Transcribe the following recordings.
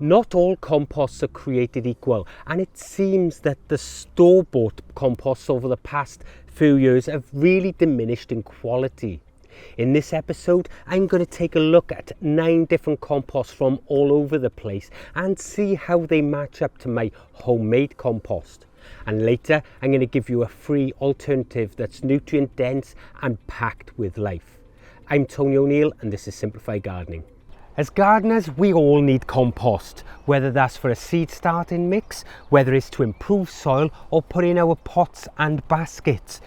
Not all composts are created equal, and it seems that the store-bought composts over the past few years have really diminished in quality. In this episode, I'm going to take a look at 9 different composts from all over the place and see how they match up to my homemade compost. And later, I'm going to give you a free alternative that's nutrient dense and packed with life. I'm Tony O'Neill and this is Simplified Gardening. As gardeners, we all need compost, whether that's for a seed starting mix, whether it's to improve soil or put in our pots and baskets.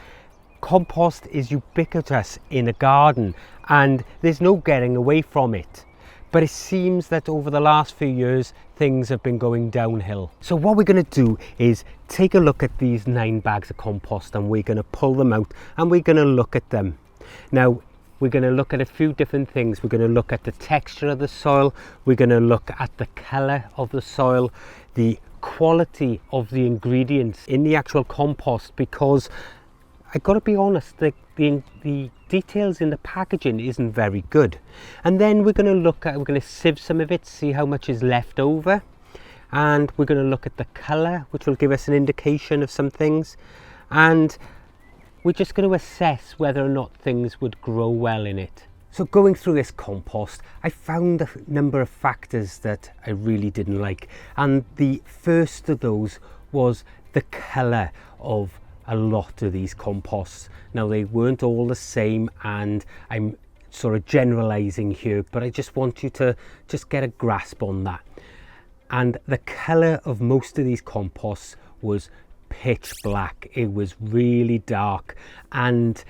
Compost is ubiquitous in a garden and there's no getting away from it. But it seems that over the last few years, things have been going downhill. So what we're going to do is take a look at these 9 bags of compost and we're going to pull them out and we're going to look at them. Now, we're going to look at a few different things. We're going to look at the texture of the soil. We're going to look at the colour of the soil, the quality of the ingredients in the actual compost, because I got to be honest, the details in the packaging isn't very good. And then we're going to sieve some of it, see how much is left over. And we're going to look at the colour, which will give us an indication of some things. And we're just going to assess whether or not things would grow well in it. So going through this compost, I found a number of factors that I really didn't like. And the first of those was the colour of a lot of these composts. Now, they weren't all the same, and I'm sort of generalizing here, but I just want you to just get a grasp on that. And the colour of most of these composts was pitch black. It was really dark, and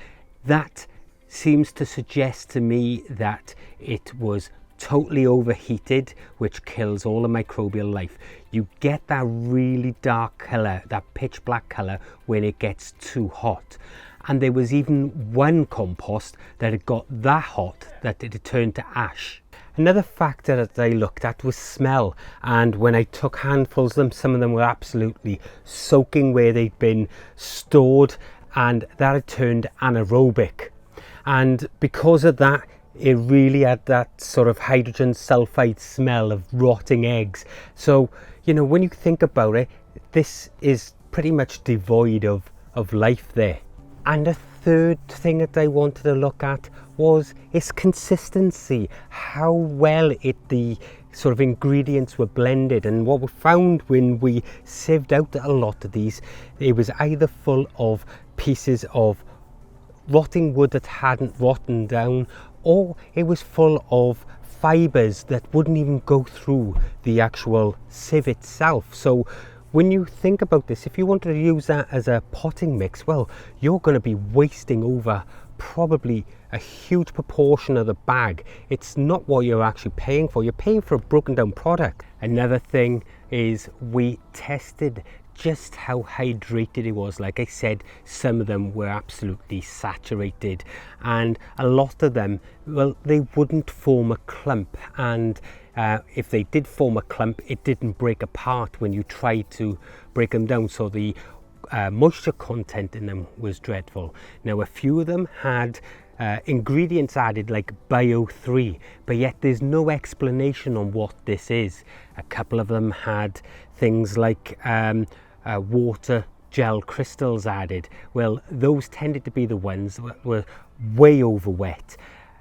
that seems to suggest to me that it was totally overheated, which kills all the microbial life. You get that really dark colour, that pitch black colour, when it gets too hot. And there was even one compost that it got that hot that it turned to ash. Another factor that I looked at was smell, and when I took handfuls of them, some of them were absolutely soaking where they'd been stored, and that had turned anaerobic. And because of that, it really had that sort of hydrogen sulfide smell of rotting eggs. So, you know, when you think about it, this is pretty much devoid of life there. And a third thing that I wanted to look at was its consistency, how well the sort of ingredients were blended. And what we found when we sieved out a lot of these, it was either full of pieces of rotting wood that hadn't rotten down, or it was full of fibres that wouldn't even go through the actual sieve itself. So when you think about this, if you wanted to use that as a potting mix, well, you're going to be wasting over probably a huge proportion of the bag. It's not what you're actually paying for. You're paying for a broken down product. Another thing is we tested just how hydrated it was. Like I said, some of them were absolutely saturated, and a lot of them, well, they wouldn't form a clump, and if they did form a clump, it didn't break apart when you tried to break them down. So the moisture content in them was dreadful. Now, a few of them had ingredients added like Bio 3, but yet there's no explanation on what this is. A couple of them had things like water gel crystals added. Well, those tended to be the ones that were way over wet.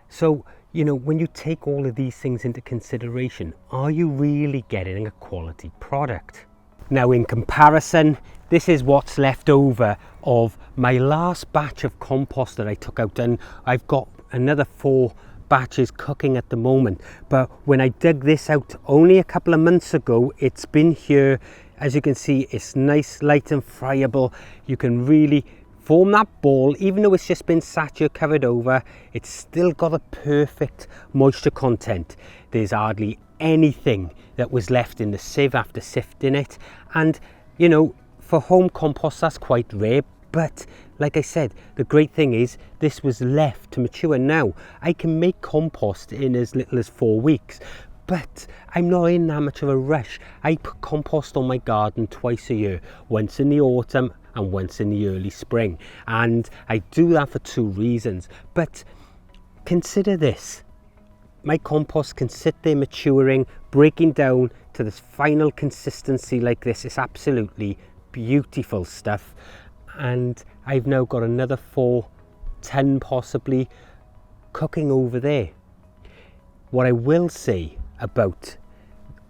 So, you know, when you take all of these things into consideration, are you really getting a quality product? Now, in comparison, this is what's left over of my last batch of compost that I took out, and I've got another 4 batches cooking at the moment. But when I dug this out only a couple of months ago, it's been here. As you can see, it's nice, light and friable. You can really form that ball, even though it's just been saturated covered over. It's still got a perfect moisture content. There's hardly anything that was left in the sieve after sifting it. And you know, for home compost, that's quite rare. But like I said, the great thing is this was left to mature. Now I can make compost in as little as 4 weeks, but I'm not in that much of a rush. I put compost on my garden twice a year, once in the autumn and once in the early spring. And I do that for 2 reasons. But consider this. My compost can sit there maturing, breaking down, to this final consistency like this. It's absolutely beautiful stuff. And I've now got another 4 ton possibly cooking over there. What I will say about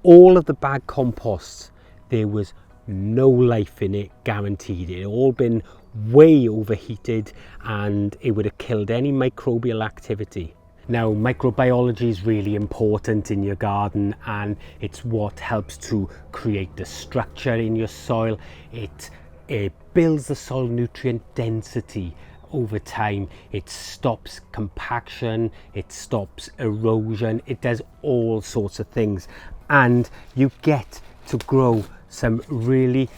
all of the bag composts, there was no life in it guaranteed. It had all been way overheated and it would have killed any microbial activity. Now, microbiology is really important in your garden, and it's what helps to create the structure in your soil. It builds the soil nutrient density over time. It stops compaction, it stops erosion, it does all sorts of things, and you get to grow some really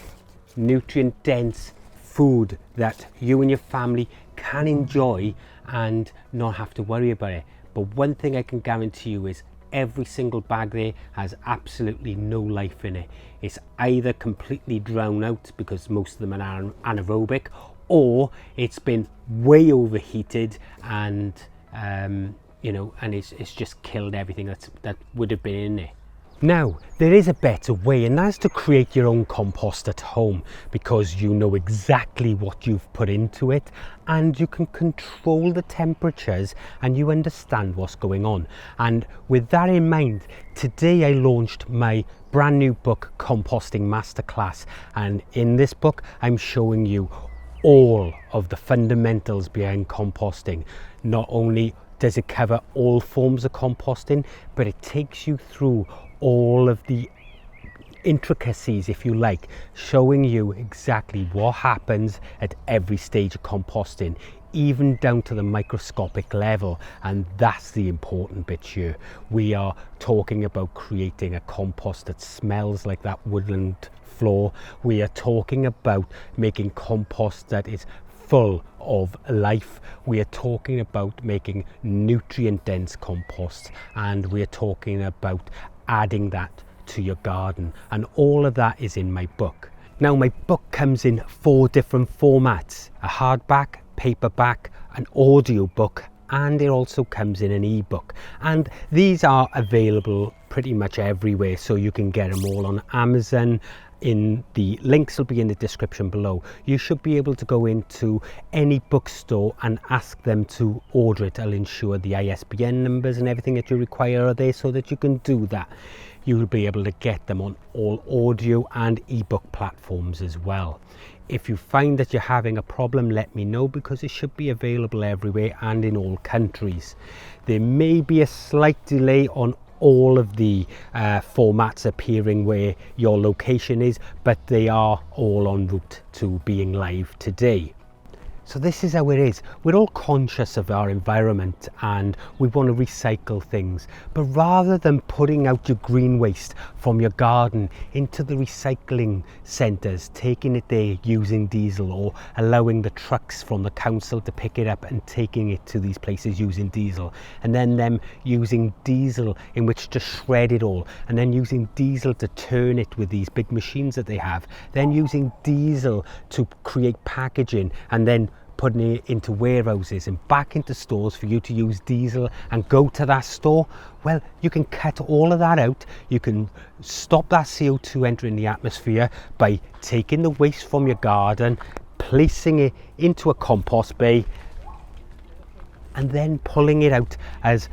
nutrient dense food that you and your family can enjoy and not have to worry about it. But one thing I can guarantee you is every single bag there has absolutely no life in it. It's either completely drowned out because most of them are anaerobic, or it's been way overheated and and it's just killed everything that would have been in there. Now, there is a better way, and that's to create your own compost at home, because you know exactly what you've put into it and you can control the temperatures and you understand what's going on. And with that in mind, today I launched my brand new book, Composting Masterclass, and in this book I'm showing you all of the fundamentals behind composting. Not only does it cover all forms of composting, but it takes you through all of the intricacies, if you like, showing you exactly what happens at every stage of composting, even down to the microscopic level. And that's the important bit here. We are talking about creating a compost that smells like that woodland floor. We are talking about making compost that is full of life. We are talking about making nutrient dense compost, and we are talking about adding that to your garden, and all of that is in my book. Now, my book comes in 4 different formats: a hardback, paperback, an audio book, and it also comes in an ebook. And these are available pretty much everywhere, so you can get them all on Amazon. In the links will be in the description below. You should be able to go into any bookstore and ask them to order it. I'll ensure the ISBN numbers and everything that you require are there so that you can do that. You will be able to get them on all audio and ebook platforms as well. If you find that you're having a problem, let me know, because it should be available everywhere and in all countries. There may be a slight delay on all of the formats appearing where your location is, but they are all en route to being live today. So this is how it is. We're all conscious of our environment and we want to recycle things, but rather than putting out your green waste from your garden into the recycling centres, taking it there using diesel, or allowing the trucks from the council to pick it up and taking it to these places using diesel, and then them using diesel in which to shred it all, and then using diesel to turn it with these big machines that they have, then using diesel to create packaging, and then putting it into warehouses and back into stores for you to use diesel and go to that store. Well, you can cut all of that out. You can stop that CO2 entering the atmosphere by taking the waste from your garden, placing it into a compost bay, and then pulling it out as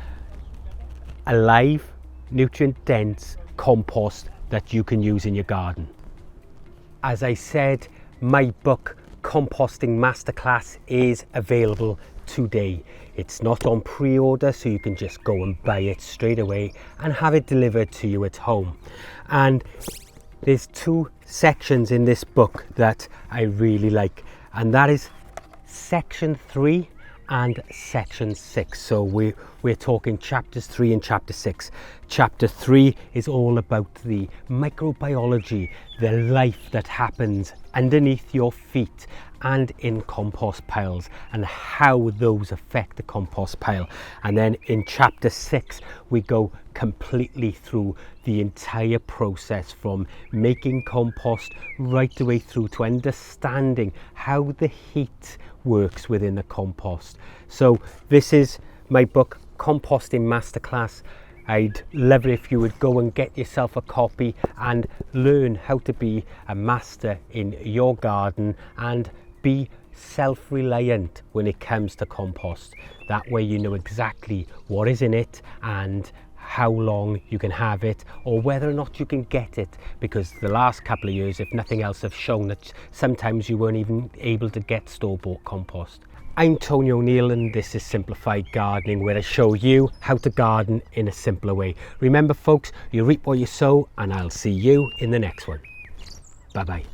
a live, nutrient dense compost that you can use in your garden. As I said, my book Composting Masterclass is available today. It's not on pre-order, so you can just go and buy it straight away and have it delivered to you at home. And there's 2 sections in this book that I really like, and that is section 3 and section 6. So we're talking chapters 3 and chapter 6. Chapter 3 is all about the microbiology, the life that happens underneath your feet and in compost piles, and how those affect the compost pile. And then in chapter 6 we go completely through the entire process, from making compost right the way through to understanding how the heat works within the compost. So this is my book Composting Masterclass. I'd love it if you would go and get yourself a copy and learn how to be a master in your garden and be self-reliant when it comes to compost. That way you know exactly what is in it and how long you can have it, or whether or not you can get it, because the last couple of years, if nothing else, have shown that sometimes you weren't even able to get store-bought compost. I'm Tony O'Neill and this is Simplified Gardening, where I show you how to garden in a simpler way. Remember folks, you reap what you sow, and I'll see you in the next one. Bye bye.